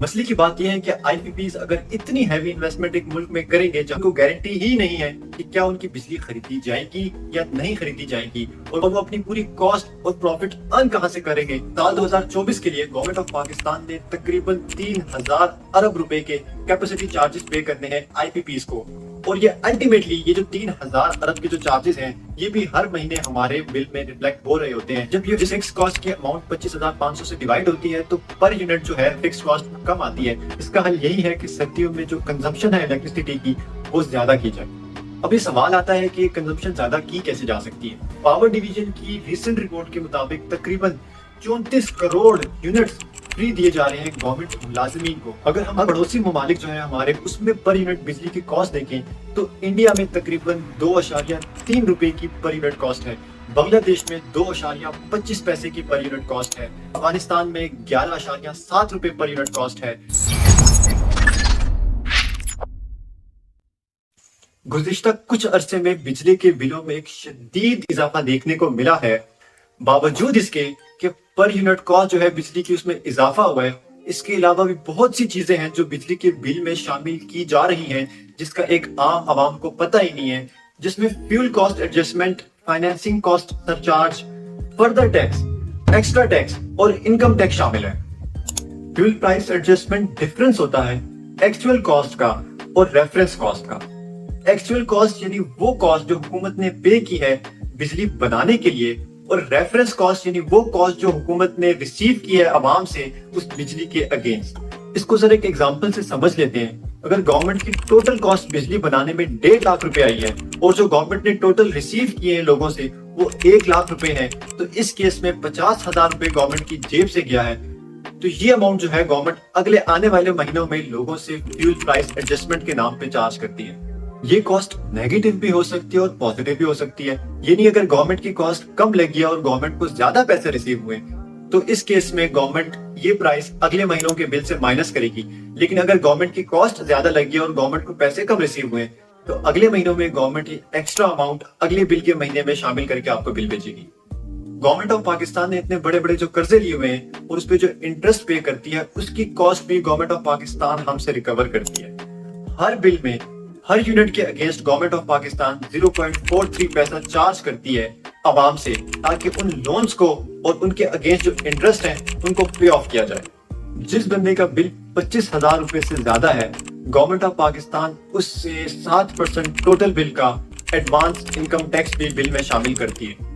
مسئلے کی بات یہ ہے کہ آئی پی پیز اگر اتنی ہیوی انویسٹمنٹ ایک ملک میں کریں گے جہاں کو گارنٹی ہی نہیں ہے کہ کیا ان کی بجلی خریدی جائے گی یا نہیں خریدی جائے گی، اور وہ اپنی پوری کاسٹ اور پروفٹ ارن کہاں سے کریں گے۔ سال 2024 کے لیے گورنمنٹ آف پاکستان نے تقریباً 3000 ارب روپے کے کیپیسٹی چارجز پے کرنے ہیں آئی پی پیز کو، اور یہ الٹیمیٹلی یہ جو 3000 ارب کے جو چارجز ہیں یہ بھی ہر مہینے ہمارے بل میں ریفلیکٹ ہو رہے ہوتے ہیں۔ جب یہ فکس کاسٹ کی اماؤنٹ 25,500 سے ڈیوائڈ ہوتی ہے تو پر یونٹ جو ہے فکس کاسٹ کم آتی ہے۔ اس کا حل یہی ہے کہ سردیوں میں جو کنزمپشن ہے الیکٹریسٹی کی وہ زیادہ کی جائے۔ اب یہ سوال آتا ہے کہ کنزمپشن زیادہ کی کیسے جا سکتی ہے۔ پاور ڈویژن کی ریسنٹ رپورٹ کے مطابق تقریباً 34 کروڑ یونٹس فری دیے جا رہے ہیں گورنمنٹ ملازمین کو۔ اگر ہم پڑوسی ممالک جو ہیں ہمارے اس میں پر یونٹ بجلی کی کاسٹ دیکھیں تو انڈیا میں تقریباً 2.3 روپے کی پر یونٹ کاسٹ ہے، بنگلہ دیش میں 2.25 پیسے کی پر یونٹ کاسٹ ہے، افغانستان میں 11.7 روپے پر یونٹ کاسٹ ہے۔ گزشتہ کچھ عرصے میں بجلی کے بلوں میں ایک شدید اضافہ دیکھنے کو ملا ہے، باوجود اس کے کہ پر یونٹ کاسٹ جو ہے بجلی کی اس میں اضافہ ہوا ہے۔ اس کے علاوہ بھی بہت سی چیزیں ہیں جو بجلی کے بل میں شامل کی جا رہی ہیں جس کا ایک عام عوام کو پتہ ہی نہیں ہے، جس میں fuel cost adjustment, financing cost surcharge, further tax, extra tax اور انکم ٹیکس شامل ہے۔ فیول پرائس ایڈجسٹمنٹ ڈفرنس ہوتا ہے ایکچوئل کاسٹ کا اور ریفرنس کاسٹ کا۔ ایکچوئل کاسٹ یعنی وہ کاسٹ جو حکومت نے پے کی ہے بجلی بنانے کے لیے، اور ریفرنس کاسٹ یعنی وہ کاسٹ جو حکومت نے ریسیو کی ہے عوام سے اس بجلی کے اگینسٹ۔ اس کو ذرا ایک ایگزامپل سے سمجھ لیتے ہیں۔ اگر گورنمنٹ کی ٹوٹل کاسٹ بجلی بنانے میں 1.5 لاکھ روپے آئی ہے اور جو گورنمنٹ نے ٹوٹل ریسیو کیے ہیں لوگوں سے وہ 1 لاکھ روپے ہیں، تو اس کیس میں 50,000 روپے گورنمنٹ کی جیب سے گیا ہے، تو یہ اماؤنٹ جو ہے گورنمنٹ اگلے آنے والے مہینوں میں لوگوں سے فیول پرائس ایڈجسٹمنٹ کے نام پہ چارج کرتی ہے۔ یہ کاسٹ نیگیٹو بھی ہو سکتی ہے اور پازیٹیو بھی ہو سکتی ہے، یعنی اگر گورنمنٹ کی کاسٹ کم لگی ہے اور گورنمنٹ کو زیادہ پیسے ریسیو ہوئے تو اس کیس میں گورنمنٹ یہ پرائس اگلے مہینوں کے بل سے مائنس کرے گی، لیکن اگر گورنمنٹ کی کاسٹ زیادہ لگی ہے اور گورنمنٹ کو پیسے کم ریسیو ہوئے تو اگلے مہینوں میں گورنمنٹ ایکسٹرا اماؤنٹ اگلے بل کے مہینے میں شامل کر کے آپ کو بل بھیجے گی۔ گورنمنٹ آف پاکستان نے اتنے بڑے بڑے جو قرضے لیے ہوئے ہیں اور اس پہ جو انٹرسٹ پے کرتی ہے اس کی کاسٹ بھی گورنمنٹ آف پاکستان ہم سے ریکور کرتی ہے۔ ہر بل میں ہر یونٹ کے اگینسٹ گورنمنٹ آف پاکستان 0.43 پیسہ چارج کرتی ہے عوام سے، تاکہ ان لونز کو اور ان کے اگینسٹ جو انٹرسٹ ہیں ان کو پے آف کیا جائے۔ جس بندے کا بل 25,000 روپے سے زیادہ ہے گورنمنٹ آف پاکستان اس سے 7% ٹوٹل بل کا ایڈوانس انکم ٹیکس بھی بل میں شامل کرتی ہے۔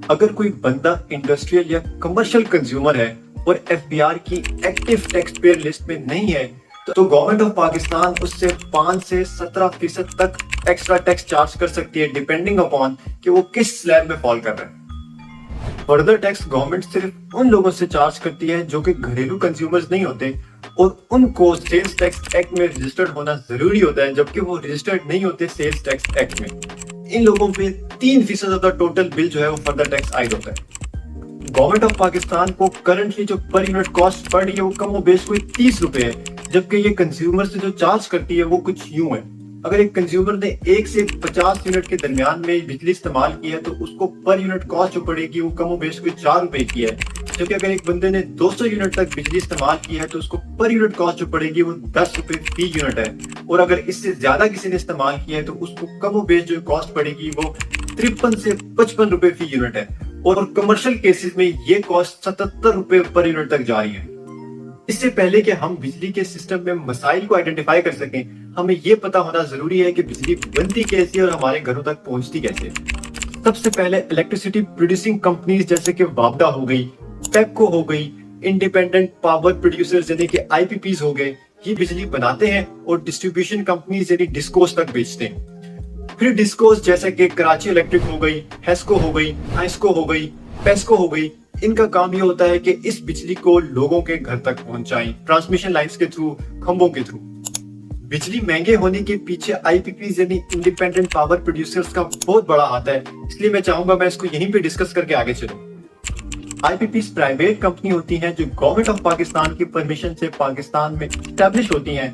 اگر کوئی بندہ انڈسٹریل یا کمرشل کنزیومر ہے اور ایف بی آر کی ایکٹیو ٹیکس پیئر لسٹ میں نہیں ہے تو گورنمنٹ آف پاکستان اس سے 5 سے 17% تک ایکسٹرا ٹیکس چارج کر سکتی ہے ڈیپینڈنگ اپون کہ وہ کس سلیب میں فال کر رہا ہے۔ فردر ٹیکس گورنمنٹ صرف ان لوگوں سے چارج کرتی ہے جو کہ گھریلو کنزیومرز نہیں ہوتے اور ان کو سیلز ٹیکس ایکٹ میں رجسٹرڈ ہونا ضروری ہوتا ہے، جبکہ وہ رجسٹرڈ نہیں ہوتے سیلز ٹیکس ایکٹ میں۔ ان لوگوں پہ 3% آف دا ٹوٹل بل جو ہے وہ فردر ٹیکس عائد ہوتا ہے۔ گورنمنٹ آف پاکستان کو کرنٹلی جو پر یونٹ کاسٹ پڑ رہی ہے وہ کم و بیش کوئی 30 روپے ہے، جبکہ یہ کنزیومر سے جو چارج کرتی ہے وہ کچھ یوں ہے۔ اگر ایک کنزیومر نے 1 سے 50 یونٹ کے درمیان میں بجلی استعمال کی ہے تو اس کو پر یونٹ کاسٹ جو پڑے گی وہ کم و بیش کوئی 4 روپے کی ہے، جبکہ اگر ایک بندے نے 200 یونٹ تک بجلی استعمال کی ہے تو اس کو پر یونٹ کاسٹ جو پڑے گی وہ 10 روپے فی یونٹ ہے، اور اگر اس سے زیادہ کسی نے استعمال کیا ہے تو اس کو کم و بیش جو کاسٹ پڑے گی وہ 53 سے 55 روپے فی یونٹ ہے، اور کمرشل کیسز میں یہ کاسٹ 77 روپے پر یونٹ تک جاری ہے۔ اس سے پہلے کہ ہم بجلی کے سسٹم میں مسائل کو آئیڈینٹیفائی کر سکیں ہمیں یہ پتا ہونا ضروری ہے کہ بجلی بنتی کیسے اور ہمارے گھروں تک پہنچتی کیسے۔ سب سے پہلے الیکٹریسٹی پروڈیوسنگ کمپنیز جیسے کہ وابڈا ہو گئی، پیپکو ہو گئی، انڈیپینڈنٹ پاور پروڈیوسرز یعنی کہ آئی پی پیز ہو گئے، یہ بجلی بناتے ہیں اور ڈسٹریبیوشن کمپنیز یعنی ڈسکوز تک بیچتے ہیں۔ پھر ڈسکوز جیسے کہ کراچی الیکٹرک ہو گئی، ہیسکو ہو گئی، آئسکو ہو گئی، پیسکو ہو گئی، ان کا کام یہ ہوتا ہے کہ اس بجلی کو لوگوں کے گھر تک پہنچائیں ٹرانسمیشن لائنز کے تھرو، کھمبوں کے تھرو۔ بجلی مہنگے ہونے کے پیچھے آئی پی پیز یعنی انڈیپینڈنٹ پاور پروڈیوسرز کا بہت بڑا ہاتھ ہے، اس لیے میں چاہوں گا میں اس کو یہیں پہ ڈسکس کر کے آگے چلوں۔ آئی پی پیز پرائیویٹ کمپنی ہوتی ہیں جو گورنمنٹ آف پاکستان کی پرمیشن سے پاکستان میں اسٹیبلش ہوتی ہیں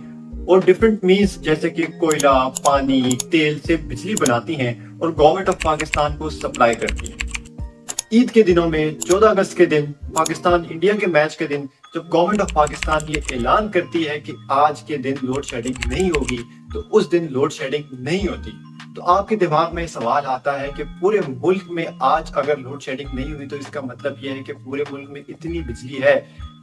اور ڈفرنٹ مینز جیسے کہ کوئلہ، پانی، تیل سے بجلی بناتی ہیں اور گورنمنٹ آف پاکستان کو سپلائی کرتی ہیں۔ عید کے دنوں میں 14 اگست کے دن پاکستان انڈیا کے میچ کے دن جب گورنمنٹ آف پاکستان یہ اعلان کرتی ہے کہ آج کے دن لوڈ شیڈنگ نہیں ہوگی تو اس دن لوڈ شیڈنگ نہیں ہوتی، تو آپ کے دماغ میں سوال آتا ہے کہ پورے ملک میں آج اگر لوڈ شیڈنگ نہیں ہوئی تو اس کا مطلب یہ ہے کہ پورے ملک میں اتنی بجلی ہے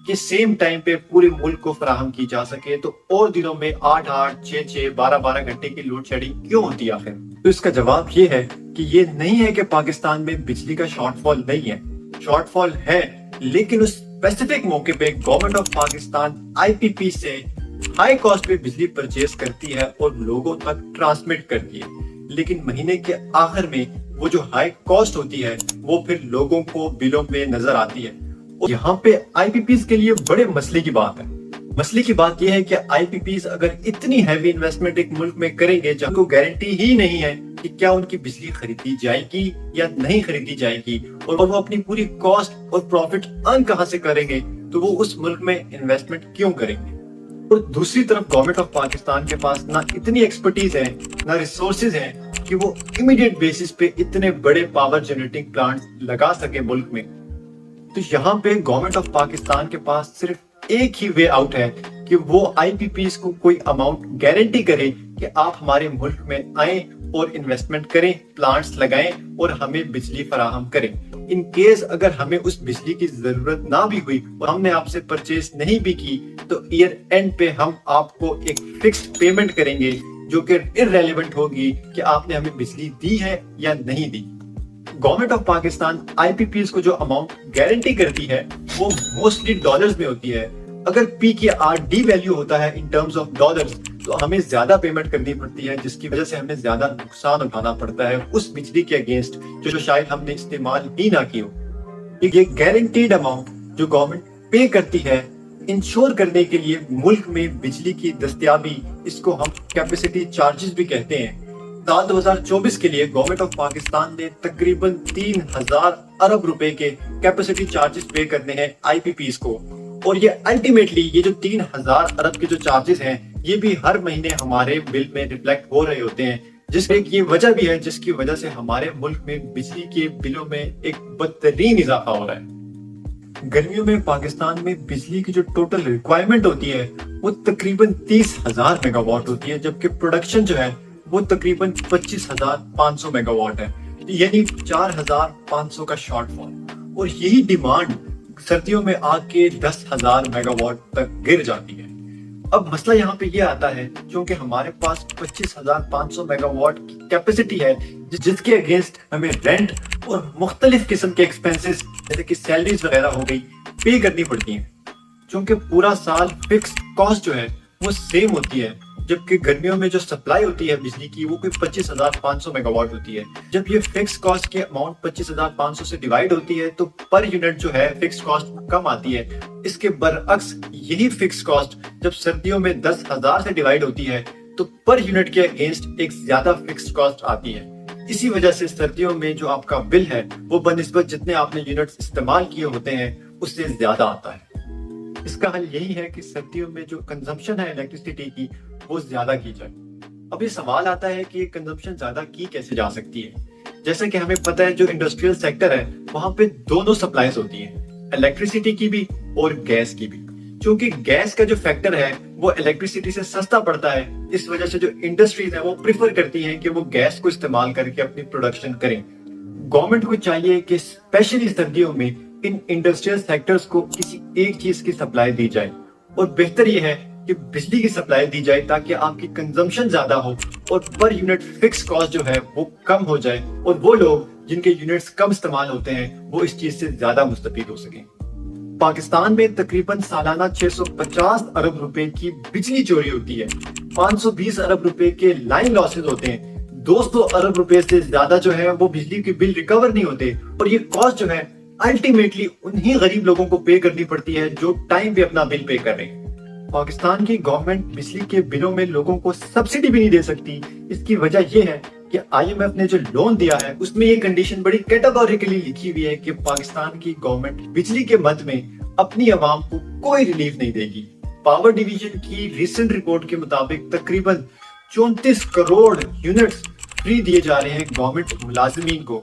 کہ سیم ٹائم پہ پورے ملک کو فراہم کی جا سکے، تو اور دنوں میں 8-8 6-6 12-12 گھنٹے کی لوڈ شیڈنگ کیوں ہوتی ہے آخر؟ تو اس کا جواب یہ ہے کہ یہ نہیں ہے کہ پاکستان میں بجلی کا شارٹ فال نہیں ہے، شارٹ فال ہے، لیکن اس اسپیسیفک موقع پہ گورنمنٹ آف پاکستان آئی پی پی سے ہائی کاسٹ پہ بجلی پرچیز کرتی ہے اور لوگوں تک ٹرانسمٹ کرتی ہے، لیکن مہینے کے آخر میں وہ جو ہائی کاسٹ ہوتی ہے وہ پھر لوگوں کو بلوں میں نظر آتی ہے۔ اور یہاں پہ آئی پی پیز کے لیے بڑے مسئلے کی بات ہے۔ مسئلے کی بات یہ ہے کہ آئی پی پیز اگر اتنی ہیوی انویسٹمنٹ ایک ملک میں کریں گے جن کو گارنٹی ہی نہیں ہے کہ کیا ان کی بجلی خریدی جائے گی یا نہیں خریدی جائے گی، اور وہ اپنی پوری کاسٹ اور پروفٹ ارن کہاں سے کریں گے، تو وہ اس ملک میں انویسٹمنٹ کیوں کریں گے؟ اور دوسری طرف گورنمنٹ آف پاکستان کے پاس نہ اتنی ایکسپرٹیز ہے نہ ریسورسز ہیں کہ وہ امیڈیٹ بیسس پہ اتنے بڑے پاور جنریٹنگ پلانٹ لگا سکے ملک میں۔ تو یہاں پہ گورنمنٹ آف پاکستان کے پاس صرف ایک ہی وے آؤٹ ہے کہ وہ آئی پی پیز کو کوئی اماؤنٹ گارنٹی کرے کہ آپ ہمارے ملک میں آئیں اور انویسٹمنٹ کریں، پلانٹس لگائیں اور ہمیں بجلی فراہم کریں۔ ان کیس اگر ہمیں اس بجلی کی ضرورت نہ بھی ہوئی اور ہم نے آپ سے پرچیز نہیں بھی کی تو ایئر اینڈ پہ ہم آپ کو ایک فکسڈ پیمنٹ کریں گے جو کہ irrelevant ہوگی کہ آپ نے ہمیں بجلی دی ہے یا نہیں دی۔ Government of Pakistan I P Ps کو جو اماؤنٹ گارنٹی کرتی ہے وہ موسٹلی ڈالرز میں ہوتی ہے۔ اگر پی کے آر ڈی ویلیو ہوتا ہے ان ٹرمز آف ڈالرز تو ہمیں زیادہ پیمنٹ کرنی پڑتی ہے، جس کی وجہ سے ہمیں زیادہ نقصان اٹھانا پڑتا ہے اس بجلی کے اگینسٹ جو شاید ہم نے استعمال ہی نہ کی ہو۔ یہ گارنٹیڈ اماؤنٹ جو گورنمنٹ پے کرتی ہے انشور کرنے کے لیے ملک میں بجلی کی دستیابی، اس کو ہم کیپیسٹی چارجز بھی کہتے ہیں۔ سال 2024 کے لیے گورنمنٹ آف پاکستان نے تقریباً 3000 ارب روپے کے کیپیسٹی چارجز پے کرنے ہیں آئی پی پیز کو، اور یہ الٹیمیٹلی یہ جو 3000 ارب کے جو چارجز ہیں یہ بھی ہر مہینے ہمارے بل میں ریفلیکٹ ہو رہے ہوتے ہیں، جس ایک یہ وجہ بھی ہے جس کی وجہ سے ہمارے ملک میں بجلی کے بلوں میں ایک بدترین اضافہ ہو رہا ہے۔ گرمیوں میں پاکستان میں بجلی کی جو ٹوٹل ریکوائرمنٹ ہوتی ہے وہ تقریباً 30,000 میگا واٹ ہوتی ہے، جبکہ پروڈکشن جو ہے وہ تقریباً 25,500 میگا واٹ ہے، یعنی 4,500 کا شارٹ فال، اور یہی ڈیمانڈ سردیوں میں آ کے 10,000 میگا واٹ تک گر جاتی ہے۔ اب مسئلہ یہاں پہ یہ آتا ہے چونکہ ہمارے پاس 25,500 میگا واٹ کی کیپیسٹی ہے جس کے اگینسٹ ہمیں رینٹ اور مختلف قسم کے ایکسپینسز جیسے کہ سیلریز وغیرہ ہو گئی پے کرنی پڑتی ہیں، چونکہ پورا سال فکس کاسٹ جو ہے وہ سیم ہوتی ہے، جبکہ گرمیوں میں جو سپلائی ہوتی ہے بجلی کی وہ کوئی 25,500 میگا واٹ ہوتی ہے۔ جب یہ فکس کاسٹ کے اماؤنٹ 25,500 سے ڈیوائیڈ ہوتی ہے تو پر یونٹ جو ہے فکس کاسٹ کم آتی ہے۔ اس کے برعکس یہی فکس کاسٹ جب سردیوں میں 10,000 سے ڈیوائیڈ ہوتی ہے تو پر یونٹ کے اگینسٹ ایک زیادہ فکس کاسٹ آتی ہے۔ اسی وجہ سے سردیوں میں جو آپ کا بل ہے وہ بنسبت جتنے آپ نے یونٹس استعمال کیے ہوتے ہیں اس سے زیادہ آتا ہے۔ اس کا حل یہی ہے کہ سردیوں میں جو کنزمپشن ہے الیکٹریسٹی کی وہ زیادہ کی جائے۔ اب یہ سوال آتا ہے کہ یہ کنزمپشن زیادہ کی کیسے جا سکتی ہے؟ جیسا کہ ہمیں پتہ ہے جو انڈسٹریل سیکٹر ہے وہاں پہ دونوں سپلائیز ہوتی ہیں، الیکٹریسٹی کی بھی اور گیس کی بھی۔ چونکہ گیس کا جو فیکٹر ہے وہ الیکٹریسٹی سے سستا پڑتا ہے، اس وجہ سے جو انڈسٹریز ہیں وہ پریفر کرتی ہیں کہ وہ گیس کو استعمال کر کے اپنی پروڈکشن کریں۔ گورنمنٹ کو چاہیے کہ اسپیشلی سردیوں میں ان انڈسٹریل سیکٹرز کو کسی ایک چیز کی سپلائی دی جائے، اور بہتر یہ ہے کہ بجلی کی سپلائی دی جائے تاکہ آپ کی کنزمپشن زیادہ ہو اور پر یونٹ فکس کاسٹ جو ہے وہ کم ہو جائے، اور وہ لوگ جن کے یونٹس کم استعمال ہوتے ہیں وہ اس چیز سے زیادہ مستفید ہو سکیں۔ پاکستان میں تقریباً سالانہ 650 ارب روپے کی بجلی چوری ہوتی ہے، 520 ارب روپے کے لائن لاسز ہوتے ہیں، 200 ارب روپے سے زیادہ جو ہے وہ بجلی کے بل ریکور نہیں ہوتے، اور یہ کاسٹ جو ہے الٹیمیٹلی انہی غریب لوگوں کو پے کرنی پڑتی ہے جو ٹائم پہ اپنا بل پے کر رہے ہیں۔ پاکستان کی گورنمنٹ بجلی کے بلوں میں لوگوں کو سبسڈی بھی نہیں دے سکتی۔ اس کی وجہ یہ ہے کہ آئی ایم ایف نے جو لون دیا ہے اس میں یہ کنڈیشن بڑی کیٹاگوریکلی لکھی ہوئی ہے کہ پاکستان کی گورنمنٹ بجلی کے مد میں اپنی عوام کو کوئی ریلیف نہیں دے گی۔ پاور ڈویژن کی ریسنٹ رپورٹ کے مطابق تقریباً 34 کروڑ یونٹس فری دیے جا رہے ہیں گورنمنٹ ملازمین کو،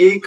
1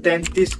33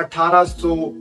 1800